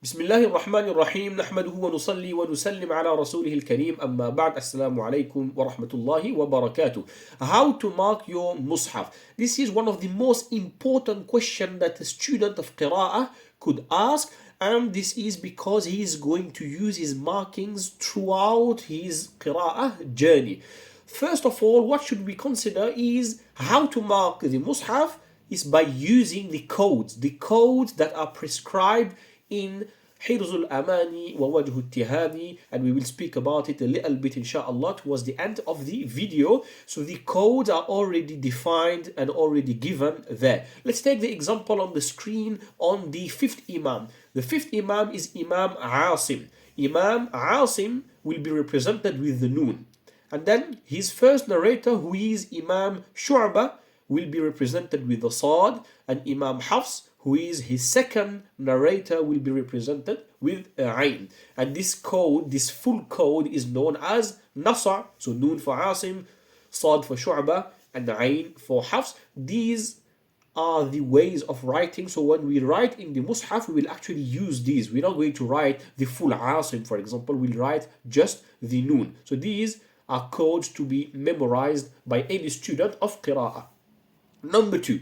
بسم الله الرحمن الرحيم نحمده ونصلي ونسلم على رسوله الكريم أما بعد السلام عليكم ورحمة الله وبركاته. How to mark your Mushaf? This is one of the most important questions that a student of Qira'ah could ask, and this is because he is going to use his markings throughout his Qira'ah journey. First of all, what should we consider is how to mark the Mushaf is by using the codes that are prescribed in حرز الأماني ووجه التهاني, and we will speak about it a little bit inshallah towards the end of the video. So the codes are already defined and already given there. Let's take the example on the screen on the fifth Imam. The fifth Imam is Imam Asim. Imam Asim will be represented with the noon. And then his first narrator, who is Imam Shu'bah, will be represented with the Sad, and Imam Hafs, who is his second narrator, will be represented with Ain. And this code, this full code, is known as Nasr. So Noon for Asim, Sad for Shu'bah, and Ain for Hafs. These are the ways of writing. So when we write in the Mushaf, we will actually use these. We're not going to write the full Asim, for example. We'll write just the Noon. So these are codes to be memorized by any student of Qira'ah. Number two,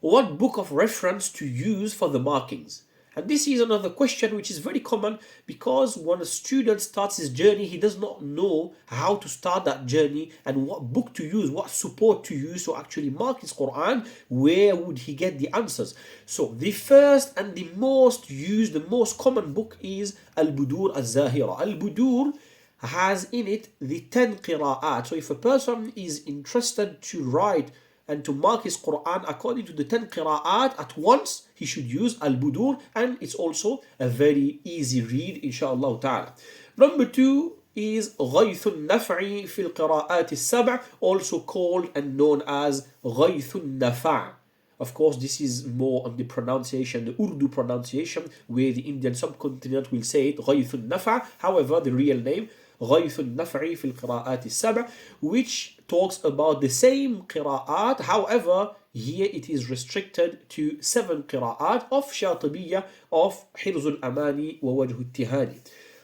what book of reference to use for the markings? And this is another question which is very common, because when a student starts his journey, he does not know how to start that journey and what book to use, what support to use to actually mark his Qur'an. Where would he get the answers? So the first and the most used, the most common book is Al-Budur Al-Zahira. Al-Budur has in it the 10 Qira'at. So if a person is interested to write and to mark his Qur'an according to the 10 Qira'at at once, he should use Al-Budur, and it's also a very easy read inshallah ta'ala. Number two is غيث النفع في القراءات السبع, also called and known as غيث النفع. Of course, this is more on the pronunciation, the Urdu pronunciation, where the Indian subcontinent will say it غيث النفع. However, the real name غيث النفع في القراءات السبع, which talks about the same qira'at. However, here it is restricted to 7 qira'at of Shatibiyya, of حرز الأماني ووجه التهاني.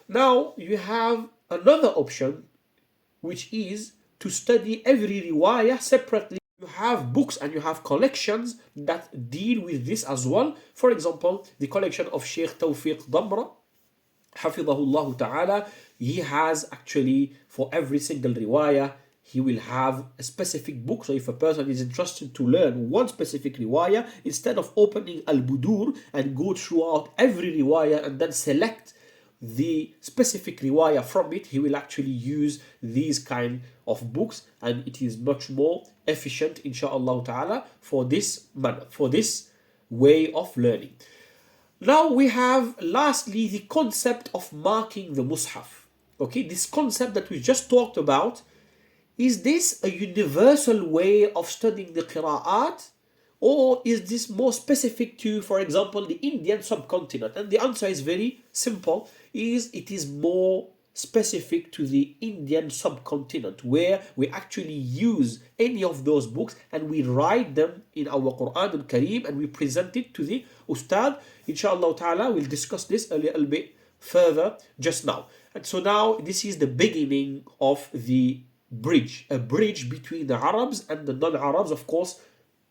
Now you have another option, which is to study every riwayah separately. You have books and you have collections that deal with this as well. For example, the collection of Sheikh Tawfiq Damra, Hafidahullah Ta'ala, he has actually for every single riwayah, he will have a specific book. So if a person is interested to learn one specific riwayah, instead of opening Al-Budur and go throughout every riwayah and then select the specific riwayah from it, he will actually use these kind of books, and it is much more efficient inshallah ta'ala for this manner, for this way of learning. Now we have lastly the concept of marking the Mushaf. Okay, this concept that we just talked about, is this a universal way of studying the Qira'at, or is this more specific to, for example, the Indian subcontinent? And the answer is very simple, it is more specific to the Indian subcontinent, where we actually use any of those books and we write them in our Qur'an al-Kareem and we present it to the Ustad. Inshallah ta'ala, we'll discuss this a little bit further just now. And so now this is the beginning of the bridge, a bridge between the Arabs and the non-Arabs. Of course,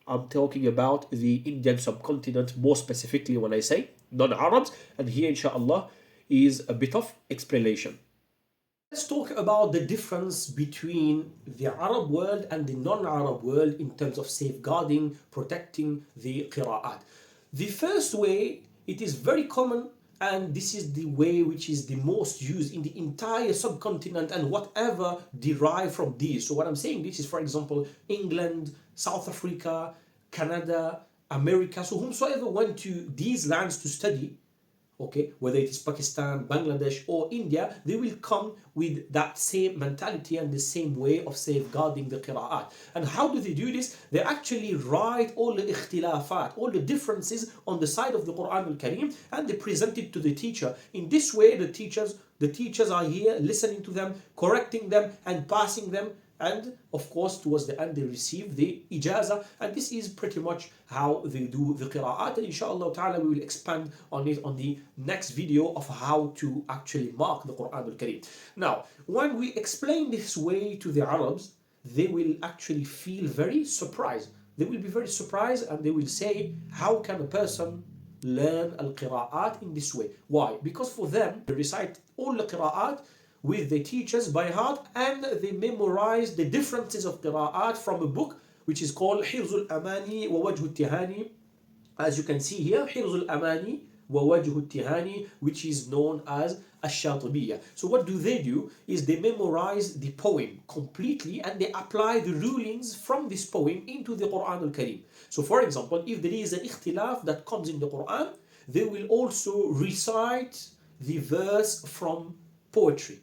I'm talking about the Indian subcontinent more specifically when I say non-Arabs, and here inshallah is a bit of explanation. Let's talk about the difference between the Arab world and the non-Arab world in terms of safeguarding, protecting the Qira'at. The first way, it is very common, and this is the way which is the most used in the entire subcontinent and whatever derived from these. So what I'm saying, this is, for example, England, South Africa, Canada, America. So whomsoever went to these lands to study, okay, whether it is Pakistan, Bangladesh, or India, they will come with that same mentality and the same way of safeguarding the Qira'at. And how do they do this? They actually write all the ikhtilafat, all the differences on the side of the Qur'an al-Kareem, and they present it to the teacher. In this way, the teachers are here listening to them, correcting them, and passing them and of course towards the end they receive the ijaza, and this is pretty much how they do the qira'at, and inshallah ta'ala we will expand on it on the next video of how to actually mark the Qur'an al-Kareem. Now, when we explain this way to the Arabs, they will actually feel very surprised. They will be very surprised and they will say, how can a person learn al-qira'at in this way? Why? Because for them, they recite all the qira'at with the teachers by heart, and they memorize the differences of qira'at from a book which is called Hirzul Amani wa Wajhu Tihani. As you can see here, Hirzul Amani wa Wajhu Tihani, which is known as Ash-Shatibiyya. So what do? Is they memorize the poem completely and they apply the rulings from this poem into the Qur'an al-Kareem. So for example, if there is an ikhtilaf that comes in the Qur'an, they will also recite the verse from poetry.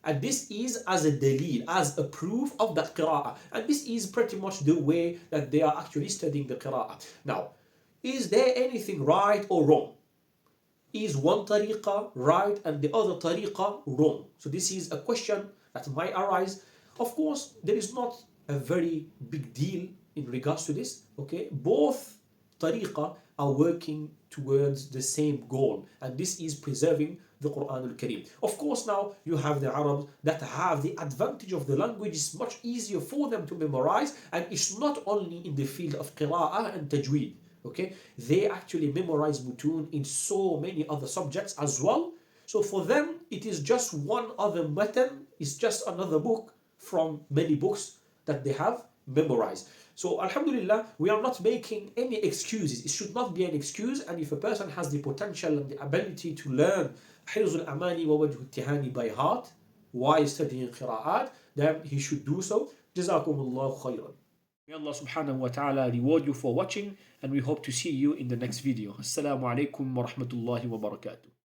And this is as a dalil, as a proof of that qira'ah. And this is pretty much the way that they are actually studying the qira'ah. Now, is there anything right or wrong? Is one tariqah right and the other tariqah wrong? So this is a question that might arise. Of course, there is not a very big deal in regards to this. Okay, both tariqah are working towards the same goal, and this is preserving the Qur'an al-Kareem. Of course, now you have the Arabs that have the advantage of the language. It's much easier for them to memorize, and it's not only in the field of qira'ah and tajweed. Okay, they actually memorize mutun in so many other subjects as well. So for them, it is just one other matan, it's just another book from many books that they have memorized. So alhamdulillah, we are not making any excuses. It should not be an excuse, and if a person has the potential and the ability to learn Hirzul Amani wa Wajhu Tihani by heart while studying Qira'at, then he should do so. Jazakumullahu khairan. May Allah subhanahu wa ta'ala reward you for watching, and we hope to see you in the next video. Assalamu alaikum wa rahmatullahi wa barakatuh.